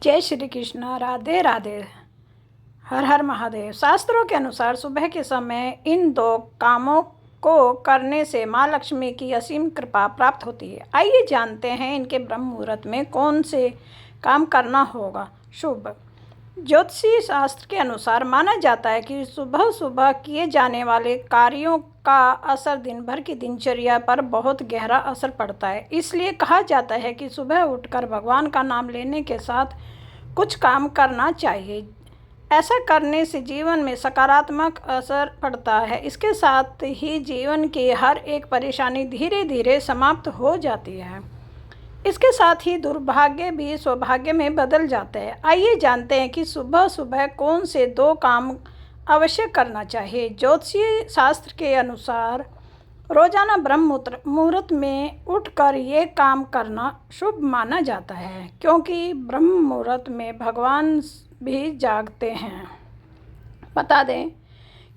जय श्री कृष्ण। राधे राधे। हर हर महादेव। शास्त्रों के अनुसार सुबह के समय इन दो कामों को करने से माँ लक्ष्मी की असीम कृपा प्राप्त होती है। आइए जानते हैं इनके ब्रह्म मुहूर्त में कौन से काम करना होगा शुभ। ज्योतिषी शास्त्र के अनुसार माना जाता है कि सुबह सुबह किए जाने वाले कार्यों का असर दिन भर की दिनचर्या पर बहुत गहरा असर पड़ता है। इसलिए कहा जाता है कि सुबह उठकर भगवान का नाम लेने के साथ कुछ काम करना चाहिए। ऐसा करने से जीवन में सकारात्मक असर पड़ता है। इसके साथ ही जीवन की हर एक परेशानी धीरे धीरे समाप्त हो जाती है। इसके साथ ही दुर्भाग्य भी सौभाग्य में बदल जाते हैं। आइए जानते हैं कि सुबह सुबह कौन से दो काम अवश्य करना चाहिए। ज्योतिषीय शास्त्र के अनुसार रोजाना ब्रह्म मुहूर्त में उठकर ये काम करना शुभ माना जाता है, क्योंकि ब्रह्म मुहूर्त में भगवान भी जागते हैं। बता दें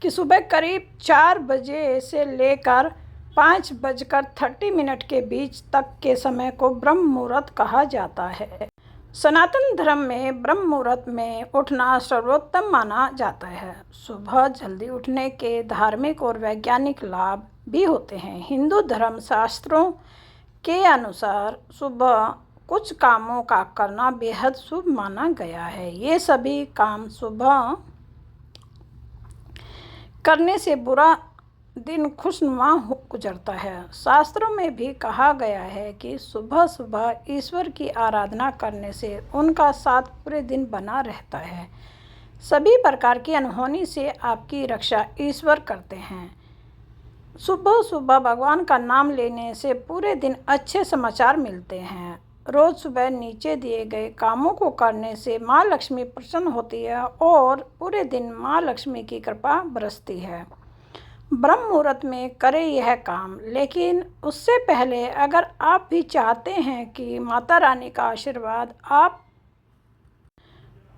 कि सुबह करीब 4 बजे से लेकर 5:30 के बीच तक के समय को ब्रह्म मुहूर्त कहा जाता है। सनातन धर्म में ब्रह्म मुहूर्त में उठना सर्वोत्तम माना जाता है। सुबह जल्दी उठने के धार्मिक और वैज्ञानिक लाभ भी होते हैं। हिंदू धर्म शास्त्रों के अनुसार सुबह कुछ कामों का करना बेहद शुभ माना गया है। ये सभी काम सुबह करने से बुरा दिन खुशनुमा गुजरता है। शास्त्रों में भी कहा गया है कि सुबह सुबह ईश्वर की आराधना करने से उनका साथ पूरे दिन बना रहता है। सभी प्रकार की अनहोनी से आपकी रक्षा ईश्वर करते हैं। सुबह सुबह भगवान का नाम लेने से पूरे दिन अच्छे समाचार मिलते हैं। रोज सुबह नीचे दिए गए कामों को करने से माँ लक्ष्मी प्रसन्न होती है और पूरे दिन माँ लक्ष्मी की कृपा बरसती है। ब्रह्म मुहूर्त में करें यह काम, लेकिन उससे पहले अगर आप भी चाहते हैं कि माता रानी का आशीर्वाद आप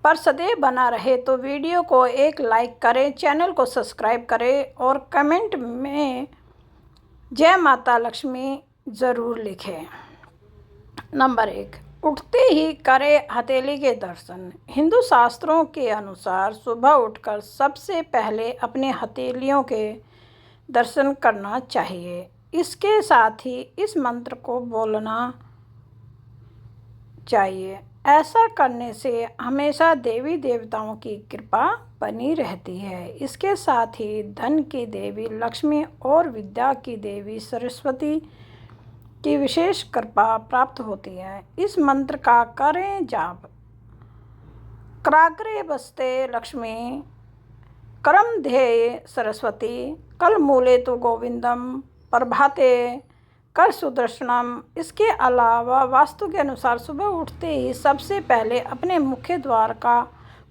पर सदैव बना रहे तो वीडियो को एक लाइक करें, चैनल को सब्सक्राइब करें और कमेंट में जय माता लक्ष्मी ज़रूर लिखें। नंबर 1, उठते ही करें हथेली के दर्शन। हिंदू शास्त्रों के अनुसार सुबह उठकर सबसे पहले अपने हथेलियों के दर्शन करना चाहिए। इसके साथ ही इस मंत्र को बोलना चाहिए। ऐसा करने से हमेशा देवी देवताओं की कृपा बनी रहती है। इसके साथ ही धन की देवी लक्ष्मी और विद्या की देवी सरस्वती की विशेष कृपा प्राप्त होती है। इस मंत्र का करें जाप। कराग्रे बस्ते लक्ष्मी, करम ध्येय सरस्वती, कल मूले तो गोविंदम, प्रभाते कर सुदर्शनम। इसके अलावा वास्तु के अनुसार सुबह उठते ही सबसे पहले अपने मुख्य द्वार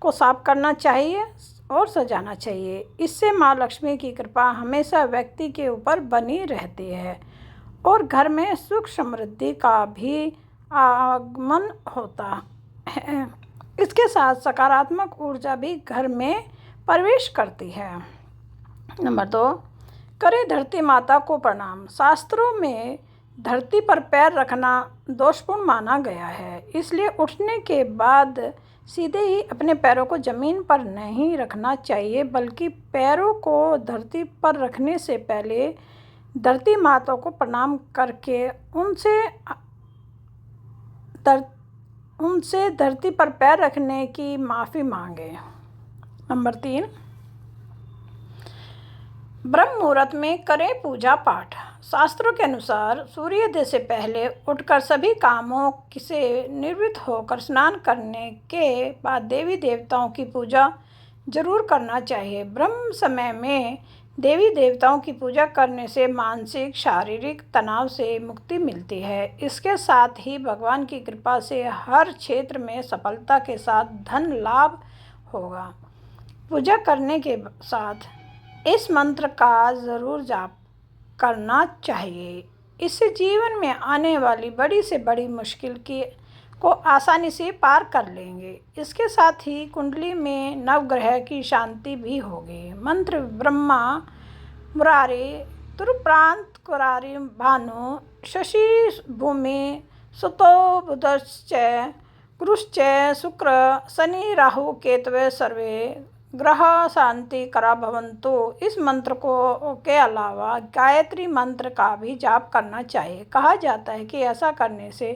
को साफ करना चाहिए और सजाना चाहिए। इससे माँ लक्ष्मी की कृपा हमेशा व्यक्ति के ऊपर बनी रहती है और घर में सुख समृद्धि का भी आगमन होता है। इसके साथ सकारात्मक ऊर्जा भी घर में प्रवेश करती है। नंबर 2, करें धरती माता को प्रणाम। शास्त्रों में धरती पर पैर रखना दोषपूर्ण माना गया है, इसलिए उठने के बाद सीधे ही अपने पैरों को जमीन पर नहीं रखना चाहिए, बल्कि पैरों को धरती पर रखने से पहले धरती माता को प्रणाम करके उनसे धरती पर पैर रखने की माफ़ी मांगे। नंबर 3, ब्रह्म मुहूर्त में करें पूजा पाठ। शास्त्रों के अनुसार सूर्योदय से पहले उठकर सभी कामों से निवृत्त होकर स्नान करने के बाद देवी देवताओं की पूजा जरूर करना चाहिए। ब्रह्म समय में देवी देवताओं की पूजा करने से मानसिक शारीरिक तनाव से मुक्ति मिलती है। इसके साथ ही भगवान की कृपा से हर क्षेत्र में सफलता के साथ धन लाभ होगा। पूजा करने के साथ इस मंत्र का ज़रूर जाप करना चाहिए। इससे जीवन में आने वाली बड़ी से बड़ी मुश्किल को आसानी से पार कर लेंगे। इसके साथ ही कुंडली में नवग्रह की शांति भी होगी। मंत्र ब्रह्मा मुरारी तुरुप्रांत कुरारी भानु शशि भूमि सुतो बुधश्च गुरुश्च शुक्र शनि राहु केतवे सर्वे ग्रह शांति करा भवन्तु। इस मंत्र के अलावा गायत्री मंत्र का भी जाप करना चाहिए। कहा जाता है कि ऐसा करने से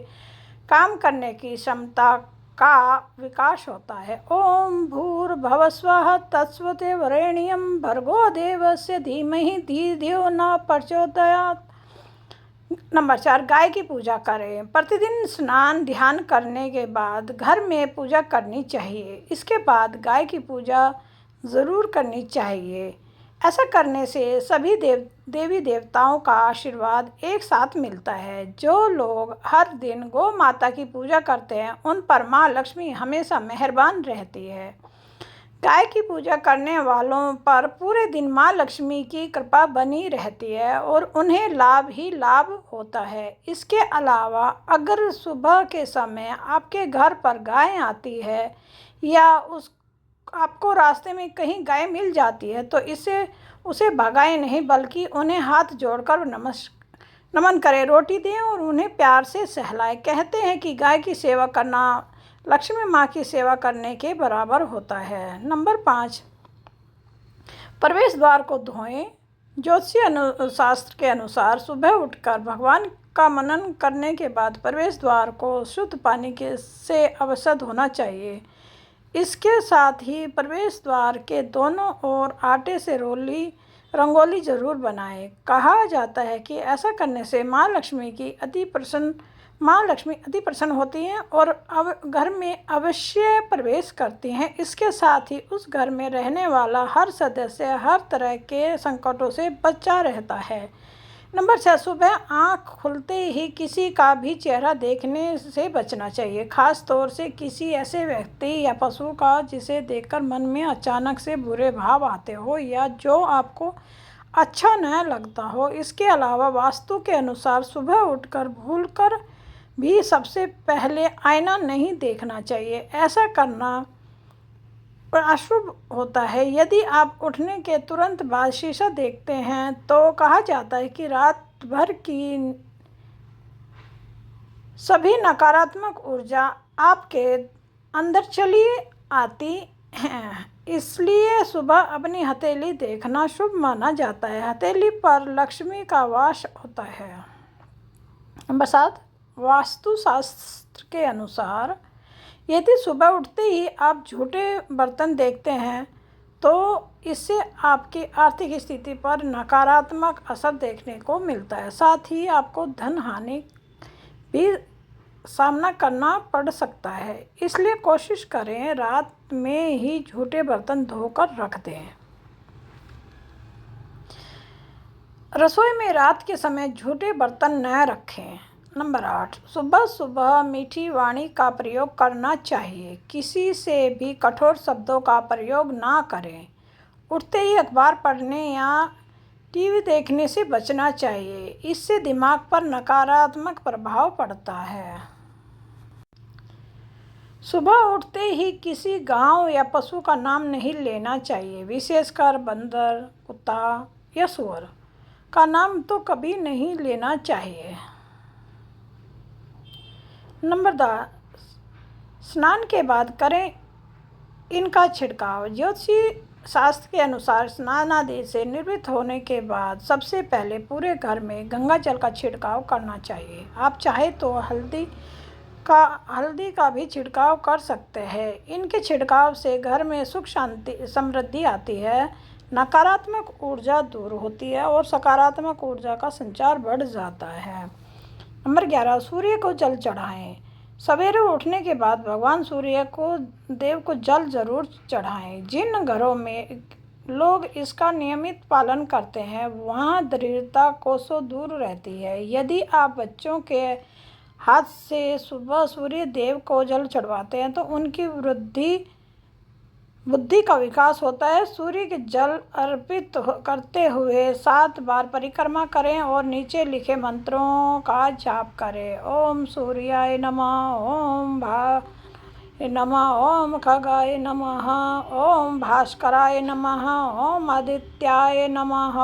काम करने की क्षमता का विकास होता है। ओम भूर्भुवः स्वः तत्सवितुर्वरेण्यं भर्गो देवस्य धीमहि धियो न प्रचोदयात्। नंबर 4, गाय की पूजा करें। प्रतिदिन स्नान ध्यान करने के बाद घर में पूजा करनी चाहिए। इसके बाद गाय की पूजा ज़रूर करनी चाहिए। ऐसा करने से सभी देवी देवताओं का आशीर्वाद एक साथ मिलता है। जो लोग हर दिन गौ माता की पूजा करते हैं उन पर माँ लक्ष्मी हमेशा मेहरबान रहती है। गाय की पूजा करने वालों पर पूरे दिन माँ लक्ष्मी की कृपा बनी रहती है और उन्हें लाभ ही लाभ होता है। इसके अलावा अगर सुबह के समय आपके घर पर गाय आती है या आपको रास्ते में कहीं गाय मिल जाती है तो उसे भगाएं नहीं, बल्कि उन्हें हाथ जोड़कर नमन करें, रोटी दें और उन्हें प्यार से सहलाएं। कहते हैं कि गाय की सेवा करना लक्ष्मी माँ की सेवा करने के बराबर होता है। नंबर 5, प्रवेश द्वार को धोएं। ज्योतिषीय शास्त्र के अनुसार सुबह उठकर भगवान का मनन करने के बाद प्रवेश द्वार को शुद्ध पानी से अवशुद्ध होना चाहिए। इसके साथ ही प्रवेश द्वार के दोनों ओर आटे से रंगोली जरूर बनाएं। कहा जाता है कि ऐसा करने से माँ लक्ष्मी अति प्रसन्न होती हैं और घर में अवश्य प्रवेश करती हैं। इसके साथ ही उस घर में रहने वाला हर सदस्य हर तरह के संकटों से बचा रहता है। नंबर 6, सुबह आँख खुलते ही किसी का भी चेहरा देखने से बचना चाहिए, खास तौर से किसी ऐसे व्यक्ति या पशु का जिसे देखकर मन में अचानक से बुरे भाव आते हो या जो आपको अच्छा न लगता हो। इसके अलावा वास्तु के अनुसार सुबह उठकर भूलकर भी सबसे पहले आईना नहीं देखना चाहिए। ऐसा करना अशुभ होता है। यदि आप उठने के तुरंत बाद शीशा देखते हैं तो कहा जाता है कि रात भर की सभी नकारात्मक ऊर्जा आपके अंदर चली आती हैं। इसलिए सुबह अपनी हथेली देखना शुभ माना जाता है। हथेली पर लक्ष्मी का वास होता है। नंबर 7, वास्तुशास्त्र के अनुसार यदि सुबह उठते ही आप झूठे बर्तन देखते हैं तो इससे आपकी आर्थिक स्थिति पर नकारात्मक असर देखने को मिलता है। साथ ही आपको धन हानि भी सामना करना पड़ सकता है। इसलिए कोशिश करें रात में ही झूठे बर्तन धोकर रख दें। रसोई में रात के समय झूठे बर्तन न रखें। नंबर 8, सुबह सुबह मीठी वाणी का प्रयोग करना चाहिए। किसी से भी कठोर शब्दों का प्रयोग ना करें। उठते ही अखबार पढ़ने या टीवी देखने से बचना चाहिए। इससे दिमाग पर नकारात्मक प्रभाव पड़ता है। सुबह उठते ही किसी गांव या पशु का नाम नहीं लेना चाहिए, विशेषकर बंदर, कुत्ता या सुअर का नाम तो कभी नहीं लेना चाहिए। नंबर 10, स्नान के बाद करें इनका छिड़काव। ज्योतिषीय शास्त्र के अनुसार स्नान आदि से निवृत्त होने के बाद सबसे पहले पूरे घर में गंगा जल का छिड़काव करना चाहिए। आप चाहे तो हल्दी का भी छिड़काव कर सकते हैं। इनके छिड़काव से घर में सुख शांति समृद्धि आती है, नकारात्मक ऊर्जा दूर होती है और सकारात्मक ऊर्जा का संचार बढ़ जाता है। नंबर 11, सूर्य को जल चढ़ाएं। सवेरे उठने के बाद भगवान सूर्य देव को जल जरूर चढ़ाएं। जिन घरों में लोग इसका नियमित पालन करते हैं वहाँ दरिद्रता कोसों दूर रहती है। यदि आप बच्चों के हाथ से सुबह सूर्य देव को जल चढ़वाते हैं तो उनकी बुद्धि का विकास होता है। सूर्य के जल अर्पित करते हुए 7 बार परिक्रमा करें और नीचे लिखे मंत्रों का जाप करें। ओम सूर्याय नमः, ओम भाय नमः, ओम खगाय नमः, ओम भास्कराय नमः, ओम आदित्याय नमः।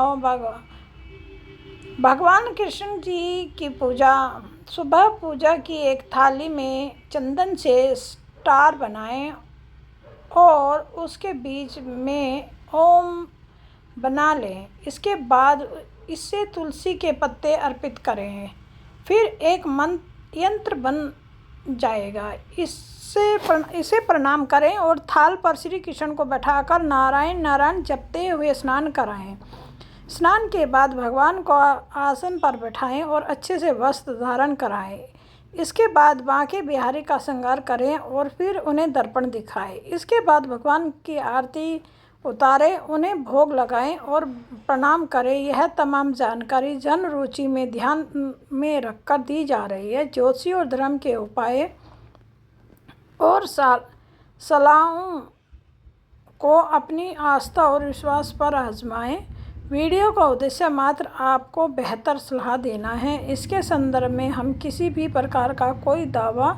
भगवान कृष्ण जी की पूजा सुबह पूजा की एक थाली में चंदन से स्टार बनाएं और उसके बीच में ओम बना लें। इसके बाद इससे तुलसी के पत्ते अर्पित करें। फिर एक यंत्र बन जाएगा। इसे प्रणाम करें और थाल पर श्री कृष्ण को बैठाकर नारायण नारायण जपते हुए स्नान कराएं। स्नान के बाद भगवान को आसन पर बैठाएं और अच्छे से वस्त्र धारण कराएं। इसके बाद बांके बिहारी का श्रृंगार करें और फिर उन्हें दर्पण दिखाएं। इसके बाद भगवान की आरती उतारें, उन्हें भोग लगाएं और प्रणाम करें। यह तमाम जानकारी जन रुचि में ध्यान में रखकर दी जा रही है। ज्योतिषी और धर्म के उपाय और सलाहों को अपनी आस्था और विश्वास पर आजमाएं। वीडियो का उद्देश्य मात्र आपको बेहतर सलाह देना है। इसके संदर्भ में हम किसी भी प्रकार का कोई दावा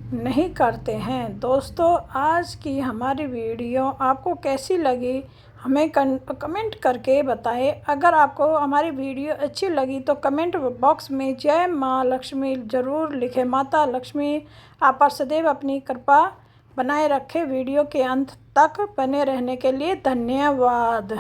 नहीं करते हैं। दोस्तों, आज की हमारी वीडियो आपको कैसी लगी हमें कमेंट करके बताएं। अगर आपको हमारी वीडियो अच्छी लगी तो कमेंट बॉक्स में जय माँ लक्ष्मी ज़रूर लिखें। माता लक्ष्मी आप पर सदैव अपनी कृपा बनाए रखें। वीडियो के अंत तक बने रहने के लिए धन्यवाद।